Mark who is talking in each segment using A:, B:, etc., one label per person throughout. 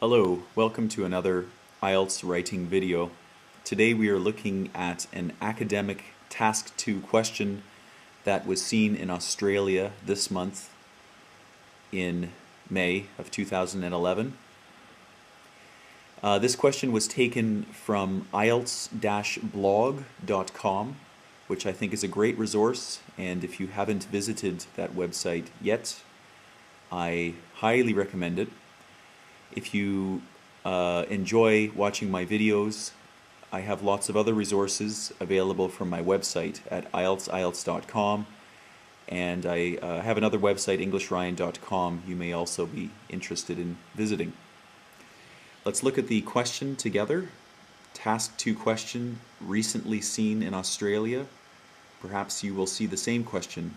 A: Hello, welcome to another IELTS writing video. Today we are looking at an academic Task 2 question that was seen in Australia this month in May of 2011. This question was taken from IELTS-blog.com, which I think is a great resource, and if you haven't visited that website yet, I highly recommend it. If you enjoy watching my videos, I have lots of other resources available from my website at IELTS.com, and I have another website, EnglishRyan.com, you may also be interested in visiting. Let's look at the question together. Task 2 question, recently seen in Australia. Perhaps you will see the same question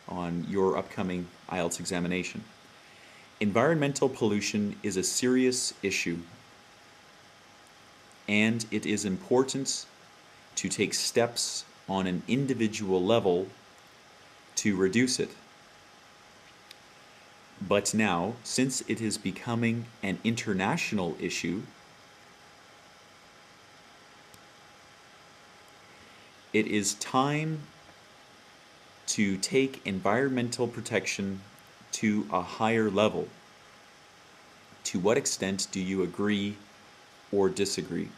A: on your upcoming IELTS examination. Environmental pollution is a serious issue, and it is important to take steps on an individual level to reduce it. But now, since it is becoming an international issue, it is time to take environmental protection to a higher level. To what extent do you agree or disagree?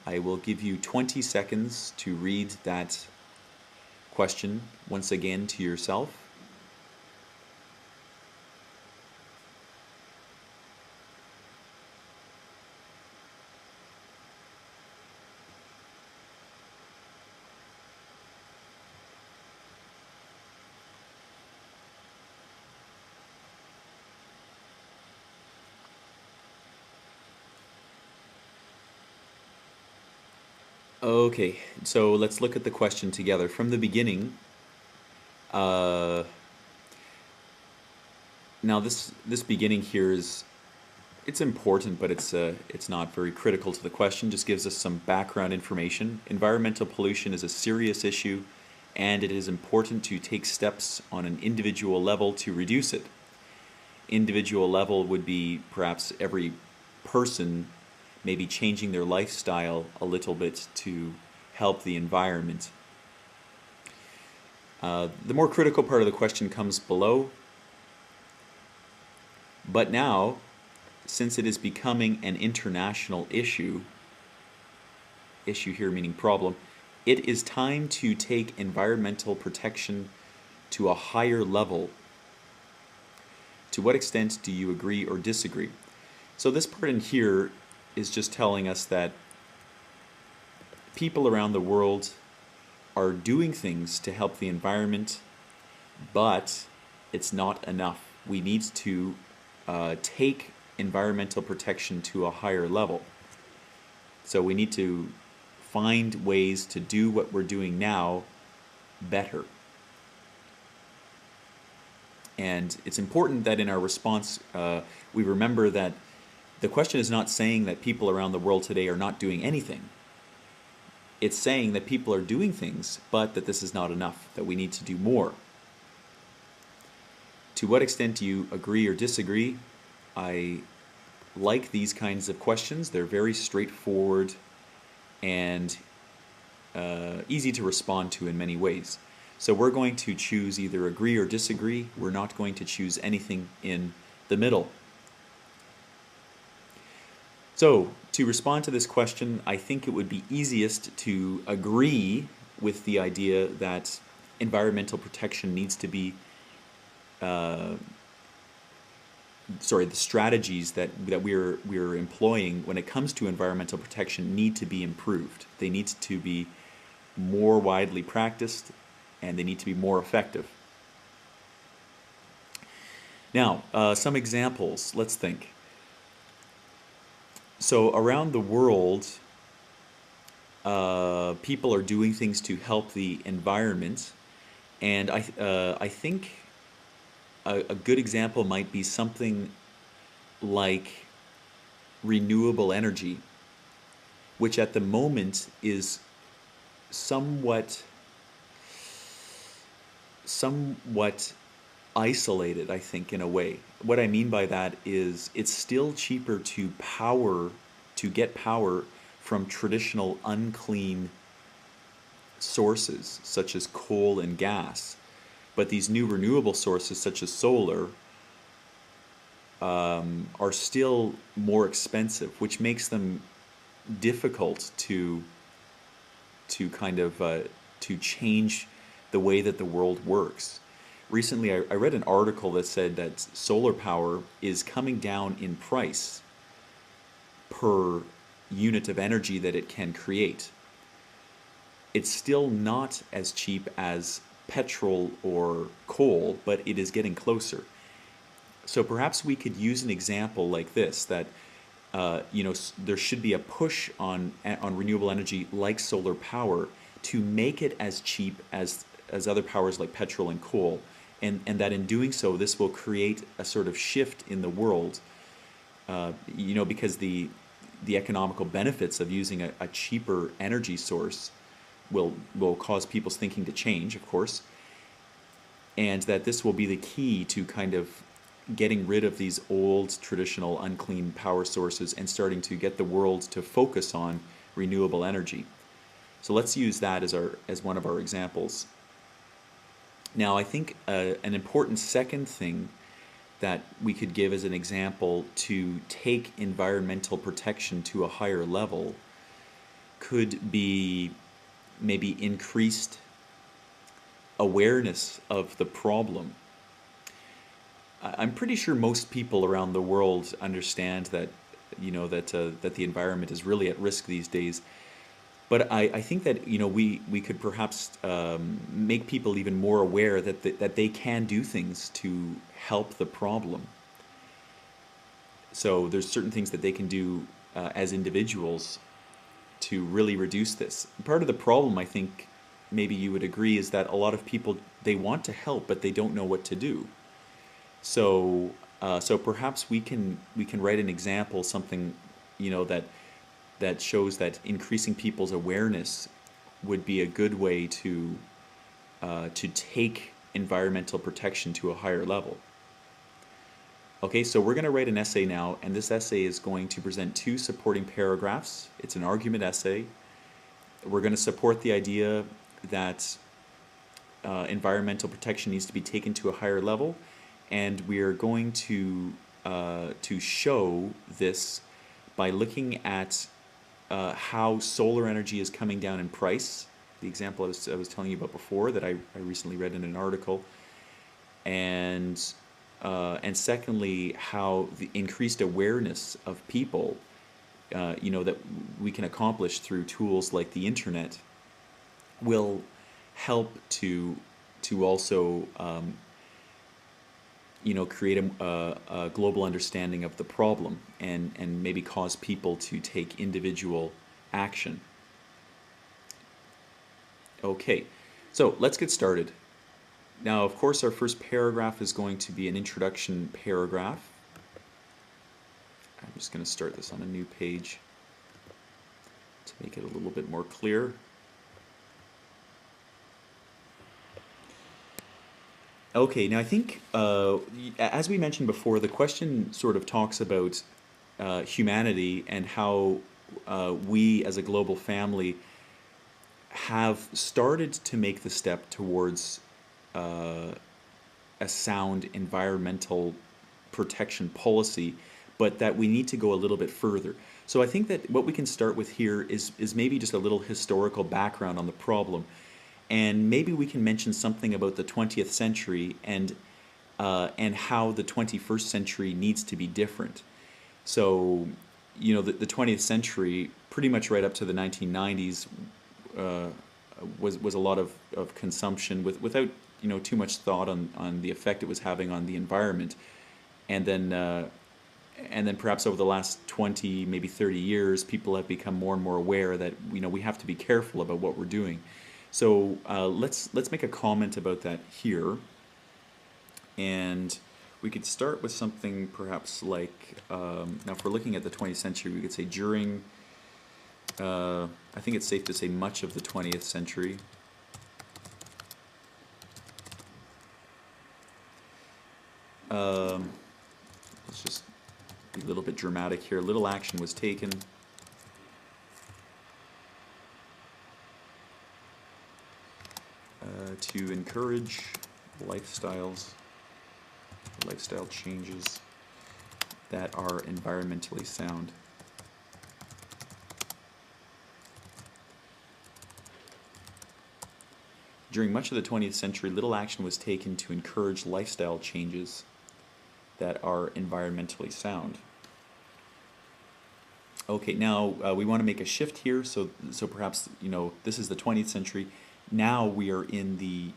A: I will give you 20 seconds to read that question once again to yourself. Okay, so let's look at the question together. From the beginning, now this beginning here it's important, but it's not very critical to the question. Just gives us some background information. Environmental pollution is a serious issue, and it is important to take steps on an individual level to reduce it. Individual level would be perhaps every person maybe changing their lifestyle a little bit to help the environment. The more critical part of the question comes below. But now, since it is becoming an international issue here meaning problem, it is time to take environmental protection to a higher level. To what extent do you agree or disagree? So this part in here is just telling us that people around the world are doing things to help the environment, but it's not enough. We need to take environmental protection to a higher level. So we need to find ways to do what we're doing now better. And it's important that in our response we remember that the question is not saying that people around the world today are not doing anything. It's saying that people are doing things, but that this is not enough, that we need to do more. To what extent do you agree or disagree? I like these kinds of questions. They're very straightforward and easy to respond to in many ways. So we're going to choose either agree or disagree. We're not going to choose anything in the middle. So, to respond to this question, I think it would be easiest to agree with the idea that environmental protection needs to be, the strategies that we're employing when it comes to environmental protection need to be improved. They need to be more widely practiced, and they need to be more effective. Now, some examples. Let's think. So around the world, people are doing things to help the environment, and I think a good example might be something like renewable energy, which at the moment is somewhat isolated, I think, in a way. What I mean by that is it's still cheaper to get power from traditional unclean sources such as coal and gas. But these new renewable sources such as solar are still more expensive, which makes them difficult to kind of to change the way that the world works. Recently, I read an article that said that solar power is coming down in price per unit of energy that it can create. It's still not as cheap as petrol or coal, but it is getting closer. So perhaps we could use an example like this, that there should be a push on renewable energy like solar power to make it as cheap as other powers like petrol and coal, and that in doing so, this will create a sort of shift in the world, because the economical benefits of using a cheaper energy source will cause people's thinking to change, of course, and that this will be the key to kind of getting rid of these old traditional unclean power sources and starting to get the world to focus on renewable energy. So let's use that as one of our examples. Now, I think an important second thing that we could give as an example to take environmental protection to a higher level could be maybe increased awareness of the problem. I'm pretty sure most people around the world understand that, that the environment is really at risk these days. But I think that we could perhaps make people even more aware that they can do things to help the problem. So there's certain things that they can do as individuals to really reduce this. Part of the problem, I think, maybe you would agree, is that a lot of people, they want to help, but they don't know what to do. So so perhaps we can write an example, something that shows that increasing people's awareness would be a good way to take environmental protection to a higher level. Okay, so we're going to write an essay now, and this essay is going to present 2 supporting paragraphs. It's an argument essay. We're going to support the idea that environmental protection needs to be taken to a higher level, and we are going to show this by looking at how solar energy is coming down in price. The example I was telling you about before that I recently read in an article, and secondly, how the increased awareness of people, that we can accomplish through tools like the internet, will help to also create a global understanding of the problem, and maybe cause people to take individual action. Okay, so let's get started. Now, of course, our first paragraph is going to be an introduction paragraph. I'm just going to start this on a new page to make it a little bit more clear. Okay, now I think, as we mentioned before, the question sort of talks about humanity and how we as a global family have started to make the step towards a sound environmental protection policy, but that we need to go a little bit further. So I think that what we can start with here is maybe just a little historical background on the problem. And maybe we can mention something about the 20th century and how the 21st century needs to be different. So, the 20th century, pretty much right up to the 1990s, was a lot of consumption without too much thought on the effect it was having on the environment, and then perhaps over the last 20, maybe 30 years, people have become more and more aware that we have to be careful about what we're doing. So let's make a comment about that here, and we could start with something perhaps like, now if we're looking at the 20th century, we could say during, I think it's safe to say much of the 20th century. let's just be a little bit dramatic here. Little action was taken to encourage lifestyle changes that are environmentally sound. During much of the 20th century, little action was taken to encourage lifestyle changes that are environmentally sound. Okay, now we want to make a shift here, so perhaps, this is the 20th century. Now we are in the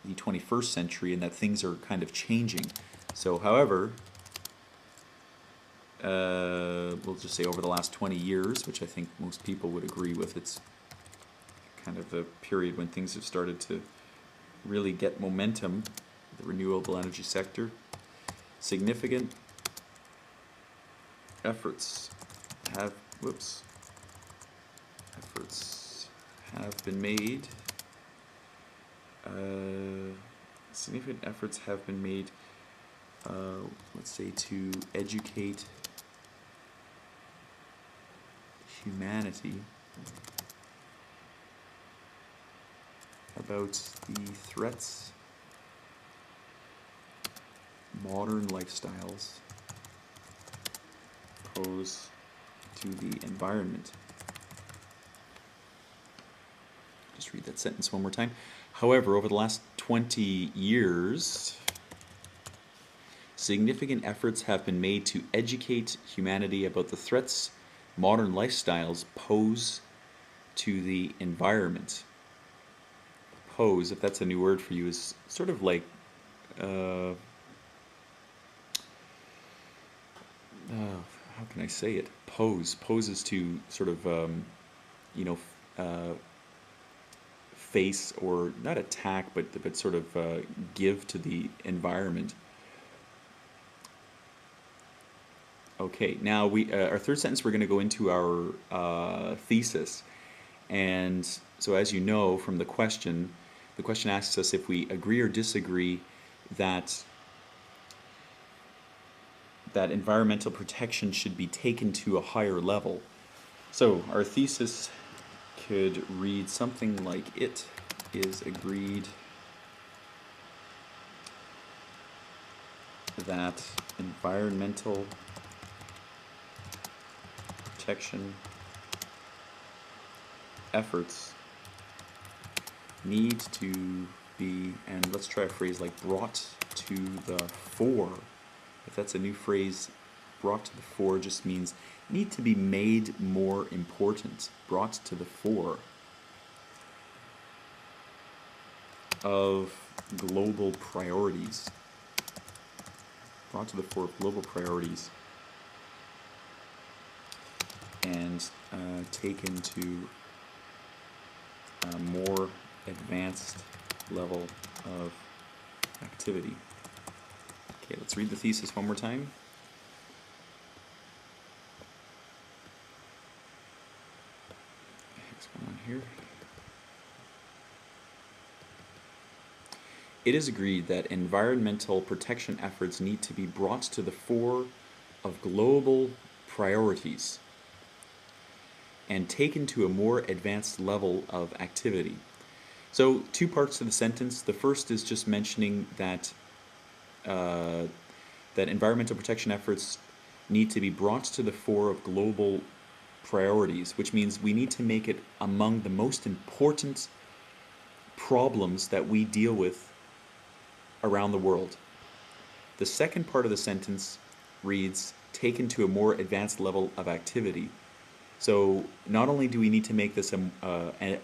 A: 21st century, and that things are kind of changing. So, however, we'll just say over the last 20 years, which I think most people would agree with, it's kind of the period when things have started to really get momentum, the renewable energy sector. Significant efforts have been made. Significant efforts have been made, let's say, to educate humanity about the threats modern lifestyles pose to the environment. Just read that sentence one more time. However, over the last 20 years, significant efforts have been made to educate humanity about the threats modern lifestyles pose to the environment. Pose, if that's a new word for you, is sort of like how can I say it? Poses to sort of face, or not attack, but sort of give to the environment. Okay, now our third sentence, we're going to go into our thesis, and so as you know from the question asks us if we agree or disagree that environmental protection should be taken to a higher level. So our thesis could read something like, it is agreed that environmental protection efforts need to be, and let's try a phrase like brought to the fore. If that's a new phrase, brought to the fore just means need to be made more important, brought to the fore of global priorities. Brought to the fore of global priorities and taken to a more advanced level of activity. Okay, let's read the thesis one more time. What's going on here? It is agreed that environmental protection efforts need to be brought to the fore of global priorities and taken to a more advanced level of activity. So, two parts to the sentence. The first is just mentioning that that environmental protection efforts need to be brought to the fore of global priorities, which means we need to make it among the most important problems that we deal with around the world. The second part of the sentence reads, taken to a more advanced level of activity. So not only do we need to make this an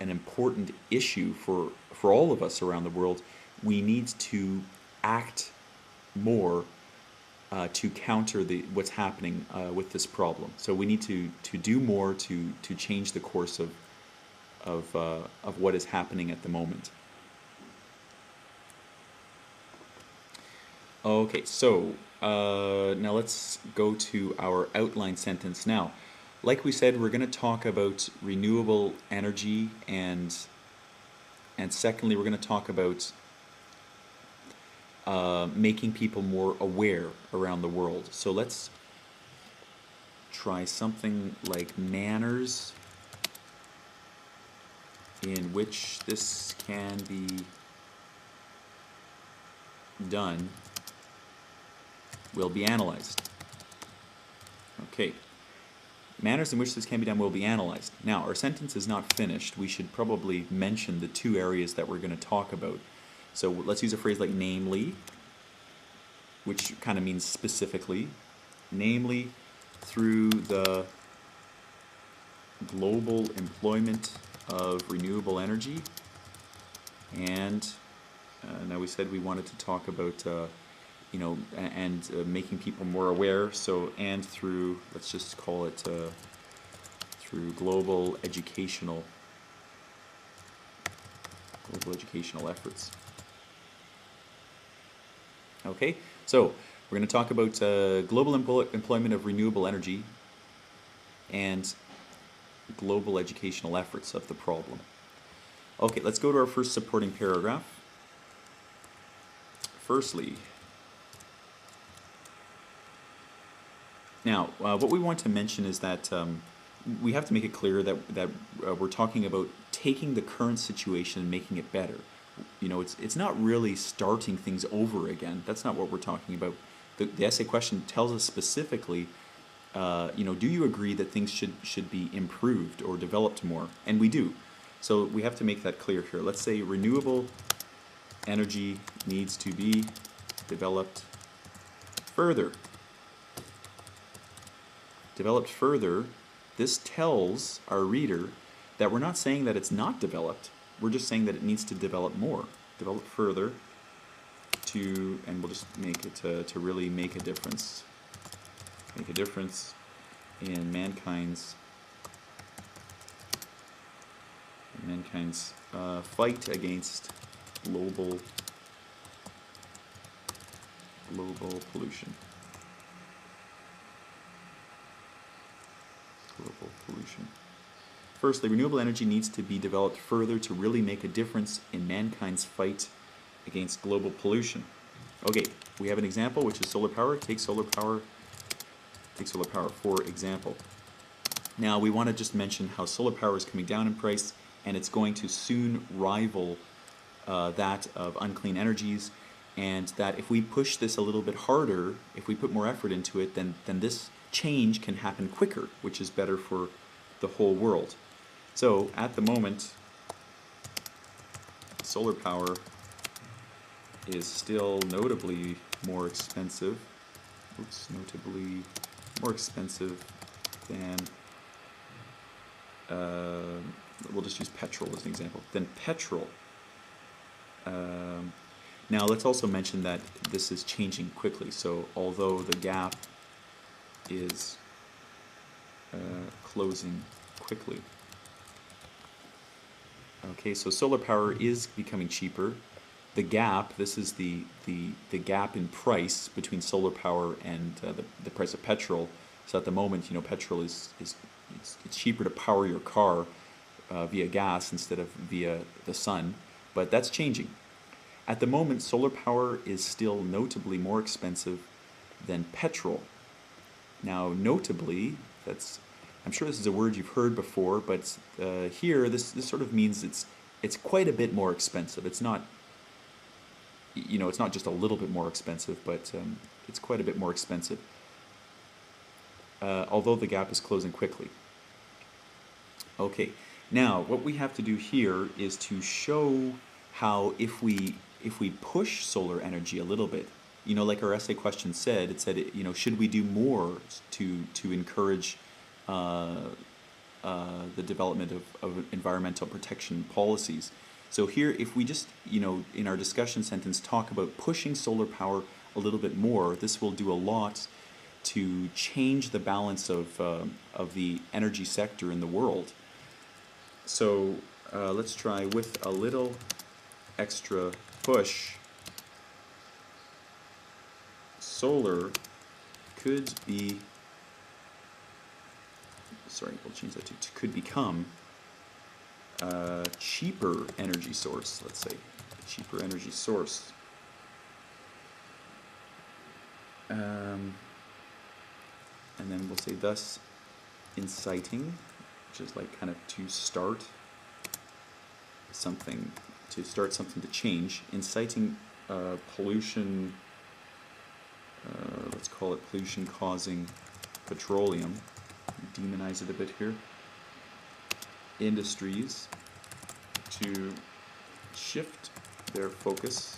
A: important issue for all of us around the world, we need to act more to counter what's happening with this problem. So we need to do more to change the course of what is happening at the moment. Okay, so now let's go to our outline sentence. Now, like we said, we're going to talk about renewable energy, and secondly, we're going to talk about making people more aware around the world. So let's try something like manners in which this can be done will be analyzed. Okay. Manners in which this can be done will be analyzed. Now, our sentence is not finished. We should probably mention the two areas that we're going to talk about. So let's use a phrase like namely, which kind of means specifically. Namely, through the global employment of renewable energy. And now we said we wanted to talk about making people more aware. So, and through, let's just call it through global educational efforts. Okay, so we're going to talk about global employment of renewable energy and global educational efforts of the problem. Okay, let's go to our first supporting paragraph. Firstly, now, what we want to mention is that we have to make it clear that we're talking about taking the current situation and making it better. You know, it's not really starting things over again. That's not what we're talking about. The essay question tells us specifically, do you agree that things should be improved or developed more? And we do. So we have to make that clear here. Let's say renewable energy needs to be developed further. Developed further, this tells our reader that we're not saying that it's not developed. We're just saying that it needs to develop more. Develop further and we'll just make it to really make a difference. Make a difference in mankind's fight against global pollution. Global pollution. Firstly, renewable energy needs to be developed further to really make a difference in mankind's fight against global pollution. Okay, we have an example, which is solar power. Take solar power for example. Now, we want to just mention how solar power is coming down in price, and it's going to soon rival that of unclean energies, and that if we push this a little bit harder, if we put more effort into it, then this change can happen quicker, which is better for the whole world. So, at the moment, solar power is still notably more expensive. Notably more expensive than, we'll just use petrol as an example, than petrol. Now, let's also mention that this is changing quickly. So, although the gap is closing quickly. Okay, so solar power is becoming cheaper. The gap, this is the gap in price between solar power and the price of petrol. So at the moment, petrol it's cheaper to power your car via gas instead of via the sun, but that's changing. At the moment, solar power is still notably more expensive than petrol. Now, notably, I'm sure this is a word you've heard before, but here this sort of means it's quite a bit more expensive. It's not, it's not just a little bit more expensive, but it's quite a bit more expensive. Although the gap is closing quickly. Okay, now what we have to do here is to show how if we push solar energy a little bit, like our essay question said, it said, should we do more to encourage the development of environmental protection policies? So here, if we just, in our discussion sentence, talk about pushing solar power a little bit more, this will do a lot to change the balance of the energy sector in the world. So let's try with a little extra push. Solar could be, we'll change that to could become a cheaper energy source, let's say, a cheaper energy source. And then we'll say thus inciting, which is like kind of to start something, to change, inciting pollution, let's call it pollution causing petroleum, demonize it a bit here, industries to shift their focus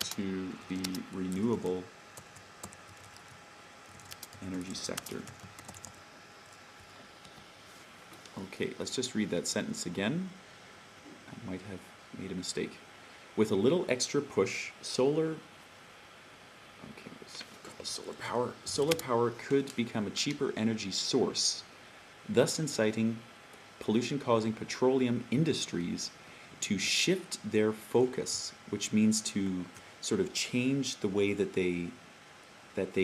A: to the renewable energy sector. Okay, let's just read that sentence again. I might have made a mistake. With a little extra push, solar power. Solar power could become a cheaper energy source, thus inciting pollution-causing petroleum industries to shift their focus, which means to sort of change the way that they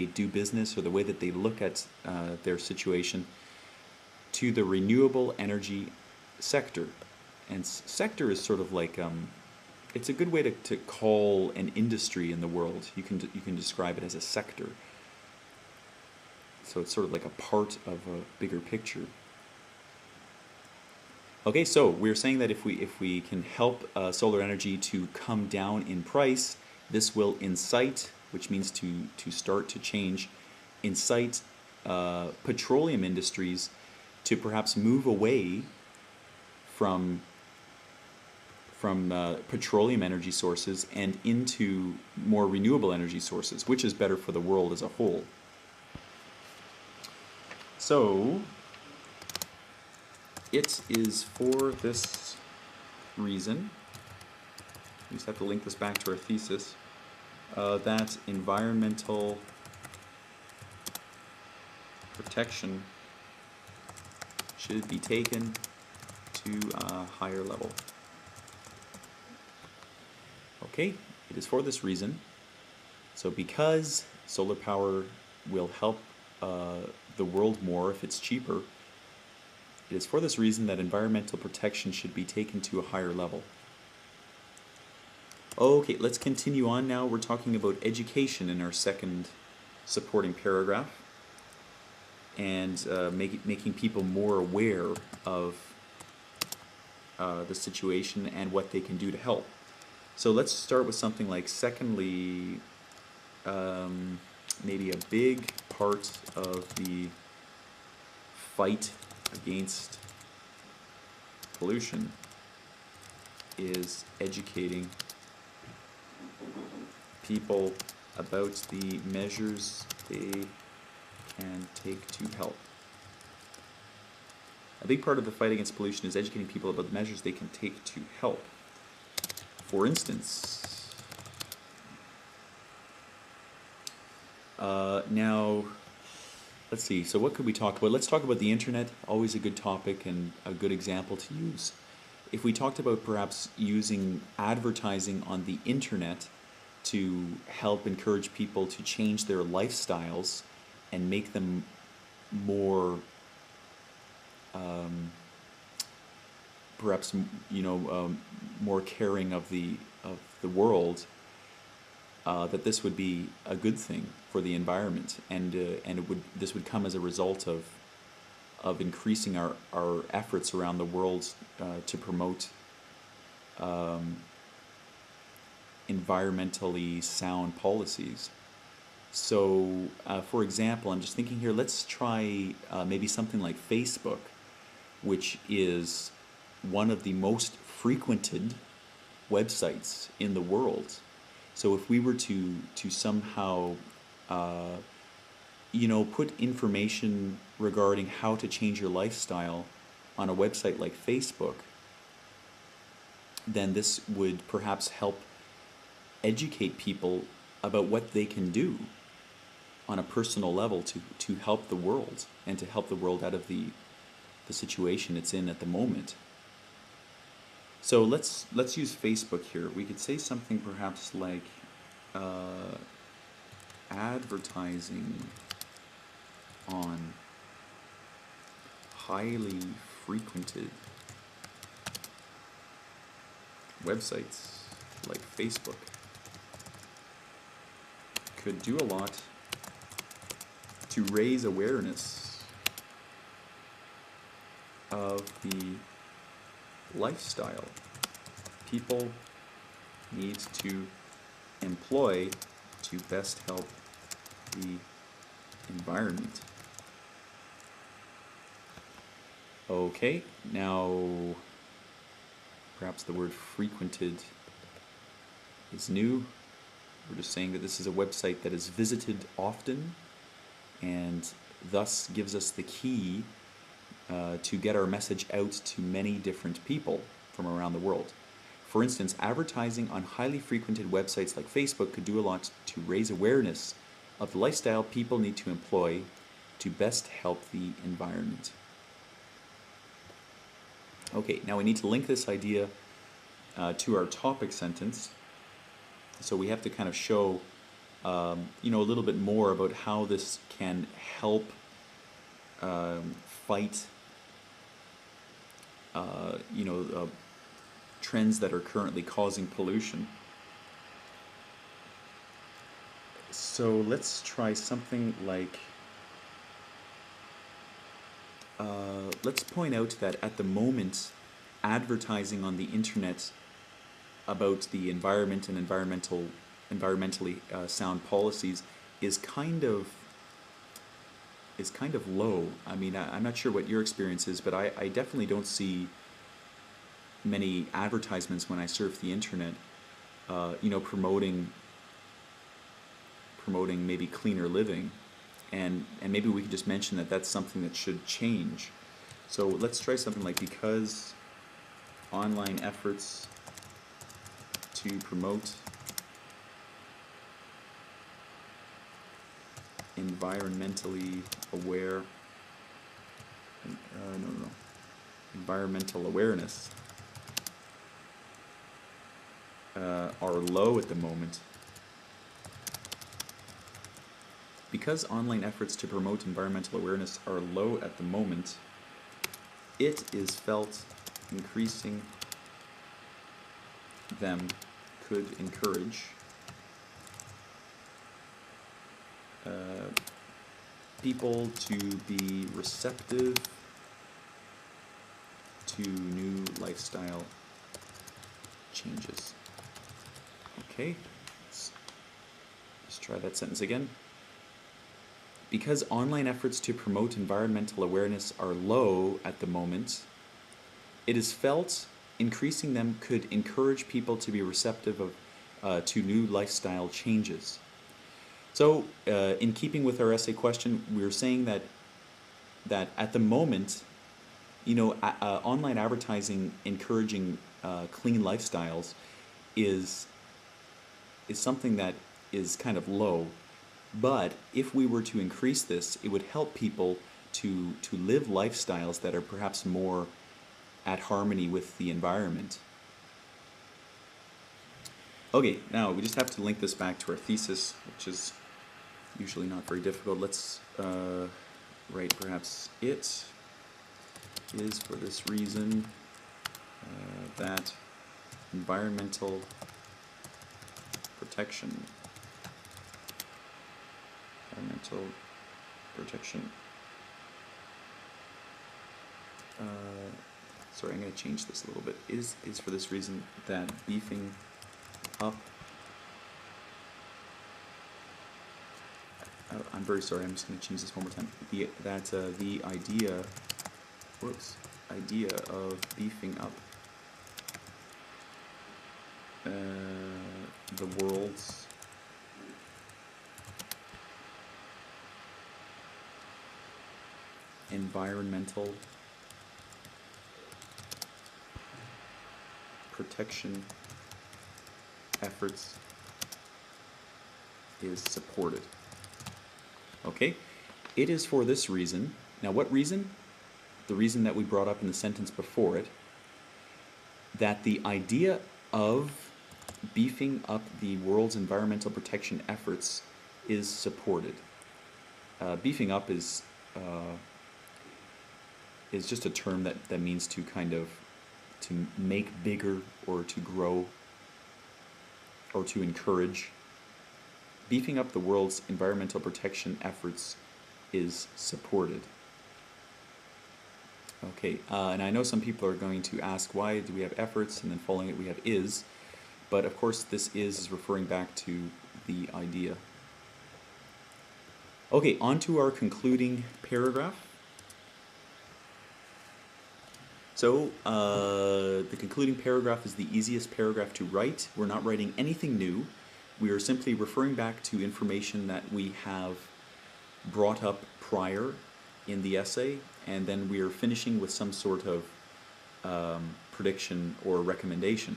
A: do business or the way that they look at their situation to the renewable energy sector. And sector is sort of like it's a good way to call an industry in the world. You can describe it as a sector. So it's sort of like a part of a bigger picture. Okay, so we're saying that if we can help solar energy to come down in price, this will incite, which means to start to change, incite petroleum industries to perhaps move away from petroleum energy sources and into more renewable energy sources, which is better for the world as a whole. So, it is for this reason, we just have to link this back to our thesis, that environmental protection should be taken to a higher level. Okay, it is for this reason. So because solar power will help the world more if it's cheaper, it is for this reason that environmental protection should be taken to a higher level. Okay, let's continue on now. We're talking about education in our second supporting paragraph, and making people more aware of the situation and what they can do to help. So let's start with something like, secondly, maybe a big part of the fight against pollution is educating people about the measures they can take to help. A big part of the fight against pollution is educating people about the measures they can take to help. For instance, now, let's see, so what could we talk about? Let's talk about the internet, always a good topic and a good example to use. If we talked about perhaps using advertising on the internet to help encourage people to change their lifestyles and make them more, perhaps, more caring of the world, that this would be a good thing for the environment, and this would come as a result of increasing our efforts around the world to promote environmentally sound policies. So, for example, I'm just thinking here, let's try maybe something like Facebook, which is one of the most frequented websites in the world. So if we were to somehow put information regarding how to change your lifestyle on a website like Facebook, then this would perhaps help educate people about what they can do on a personal level to help the world, and to help the world out of the situation it's in at the moment. So let's use Facebook here. We could say something perhaps like advertising on highly frequented websites like Facebook. could do a lot to raise awareness of the lifestyle people need to employ to best help the environment. Okay, now perhaps the word frequented is new. We're just saying that this is a website that is visited often and thus gives us the key to get our message out to many different people from around the world. For instance, advertising on highly frequented websites like Facebook could do a lot to raise awareness of the lifestyle people need to employ to best help the environment. Okay, now we need to link this idea to our topic sentence. So we have to kind of show, a little bit more about how this can help fight, trends that are currently causing pollution. So let's try something like, let's point out that at the moment, advertising on the internet about the environment and environmentally sound policies is kind of low. I mean, I'm not sure what your experience is, but I definitely don't see many advertisements when I surf the internet, promoting maybe cleaner living, and maybe we could just mention that that's something that should change. So let's try something like, because online efforts to promote environmentally aware, environmental awareness are low at the moment. Because online efforts to promote environmental awareness are low at the moment, it is felt increasing them could encourage people to be receptive to new lifestyle changes. Okay, let's just try that sentence again. Because online efforts to promote environmental awareness are low at the moment, it is felt increasing them could encourage people to be receptive to new lifestyle changes. So, in keeping with our essay question, we're saying that at the moment, online advertising encouraging clean lifestyles is something that is kind of low. But if we were to increase this, it would help people to live lifestyles that are perhaps more at harmony with the environment. Okay, now we just have to link this back to our thesis, which is usually not very difficult. Let's write perhaps it is for this reason that environmental protection sorry, I'm going to change this a little bit. Is for this reason that beefing up, I'm very sorry, I'm just going to change this one more time. The idea of beefing up the world's environmental protection efforts is supported. Okay, it is for this reason. Now, what reason? The reason that we brought up in the sentence before it, that the idea of beefing up the world's environmental protection efforts is supported. Beefing up is just a term that means to kind of to make bigger or to grow or to encourage. beefing up the world's environmental protection efforts is supported. Okay, and I know some people are going to ask, why do we have efforts, and then following it we have is, but of course this is referring back to the idea. Okay, on to our concluding paragraph. So, the concluding paragraph is the easiest paragraph to write. We're not writing anything new. We are simply referring back to information that we have brought up prior in the essay, and then we are finishing with some sort of prediction or recommendation.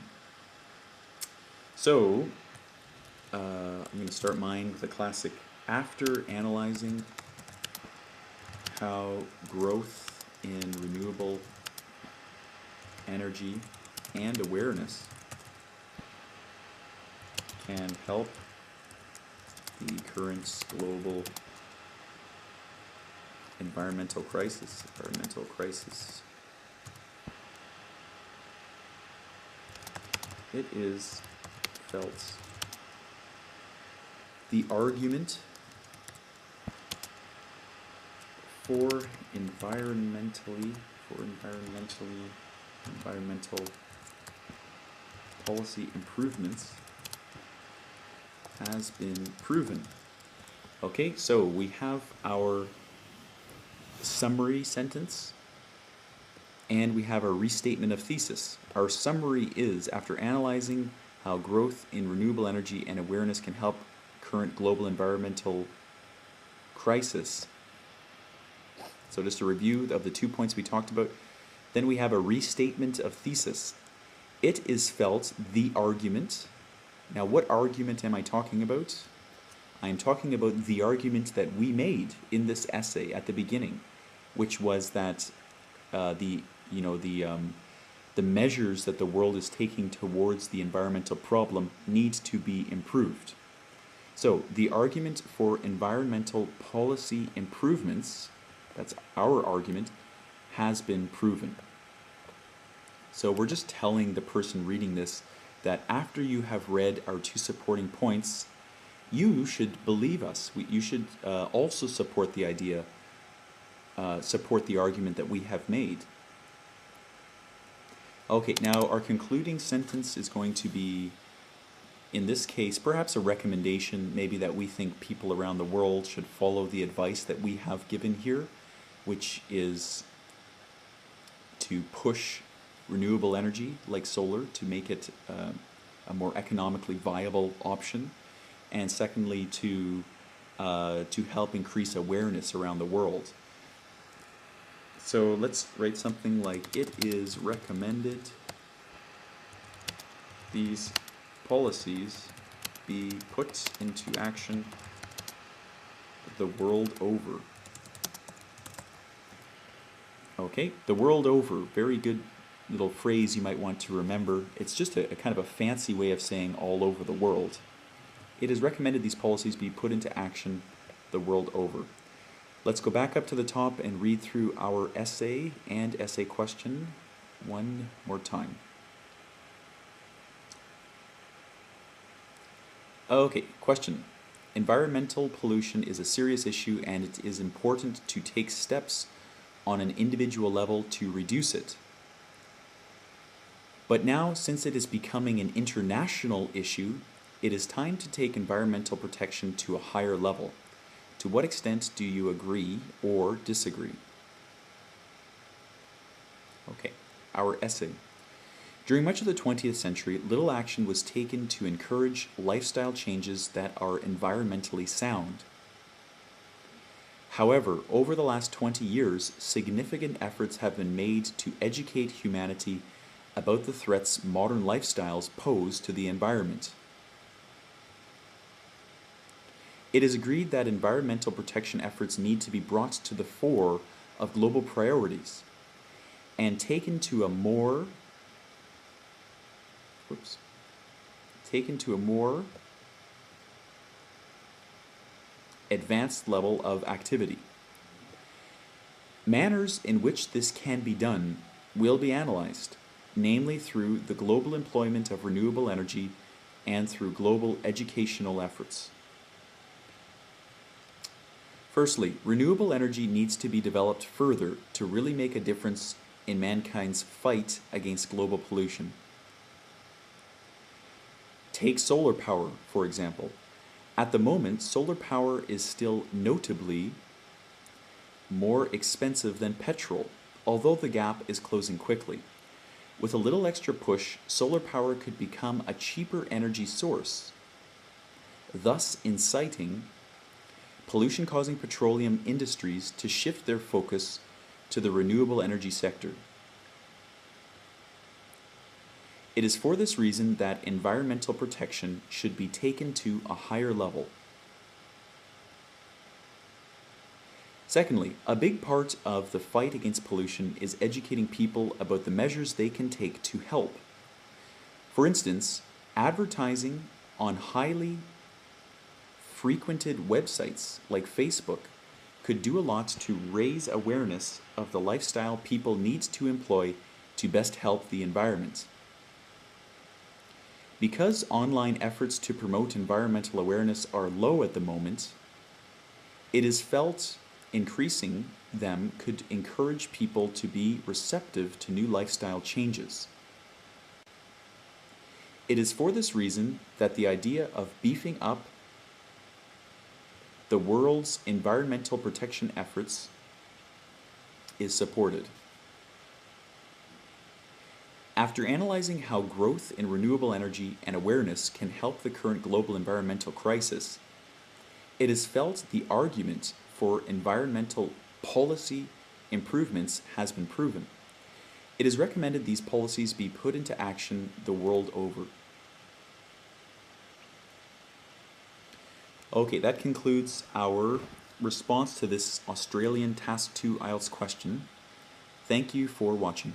A: So, I'm going to start mine with a classic. After analyzing how growth in renewable energy and awareness can help the current global environmental crisis, it is felt the argument for environmental policy improvements has been proven. Okay, so we have our summary sentence and we have our restatement of thesis. Our summary is, after analyzing how growth in renewable energy and awareness can help current global environmental crisis. So just a review of the 2 points we talked about. Then we have a restatement of thesis. It is felt the argument. Now, what argument am I talking about? I am talking about the argument that we made in this essay at the beginning, which was that the measures that the world is taking towards the environmental problem need to be improved. So the argument for environmental policy improvements, that's our argument, has been proven. So we're just telling the person reading this that after you have read our 2 supporting points, you should believe us. You should also support the idea, support the argument that we have made. Okay, now our concluding sentence is going to be, in this case, perhaps a recommendation, maybe that we think people around the world should follow the advice that we have given here, which is to push renewable energy like solar to make it a more economically viable option, and secondly to help increase awareness around the world. So let's write something like, it is recommended these policies be put into action the world over. Okay, the world over, very good little phrase you might want to remember. It's just a kind of a fancy way of saying all over the world. It is recommended these policies be put into action the world over. Let's go back up to the top and read through our essay and essay question one more time. Okay, question. Environmental pollution is a serious issue and it is important to take steps on an individual level to reduce it. But now, since it is becoming an international issue, it is time to take environmental protection to a higher level. To what extent do you agree or disagree? Okay, our essay. During much of the 20th century, little action was taken to encourage lifestyle changes that are environmentally sound. However, over the last 20 years, significant efforts have been made to educate humanity about the threats modern lifestyles pose to the environment. It is agreed that environmental protection efforts need to be brought to the fore of global priorities and taken to a more advanced level of activity. Manners in which this can be done will be analyzed, namely through the global employment of renewable energy and through global educational efforts. Firstly, renewable energy needs to be developed further to really make a difference in mankind's fight against global pollution. Take solar power, for example. At the moment, solar power is still notably more expensive than petrol, although the gap is closing quickly. With a little extra push, solar power could become a cheaper energy source, thus inciting pollution-causing petroleum industries to shift their focus to the renewable energy sector. It is for this reason that environmental protection should be taken to a higher level. Secondly, a big part of the fight against pollution is educating people about the measures they can take to help. For instance, advertising on highly frequented websites like Facebook could do a lot to raise awareness of the lifestyle people need to employ to best help the environment. Because online efforts to promote environmental awareness are low at the moment, it is felt increasing them could encourage people to be receptive to new lifestyle changes. It is for this reason that the idea of beefing up the world's environmental protection efforts is supported. After analyzing how growth in renewable energy and awareness can help the current global environmental crisis, it is felt the argument for environmental policy improvements has been proven. It is recommended these policies be put into action the world over. Okay, that concludes our response to this Australian Task 2 IELTS question. Thank you for watching.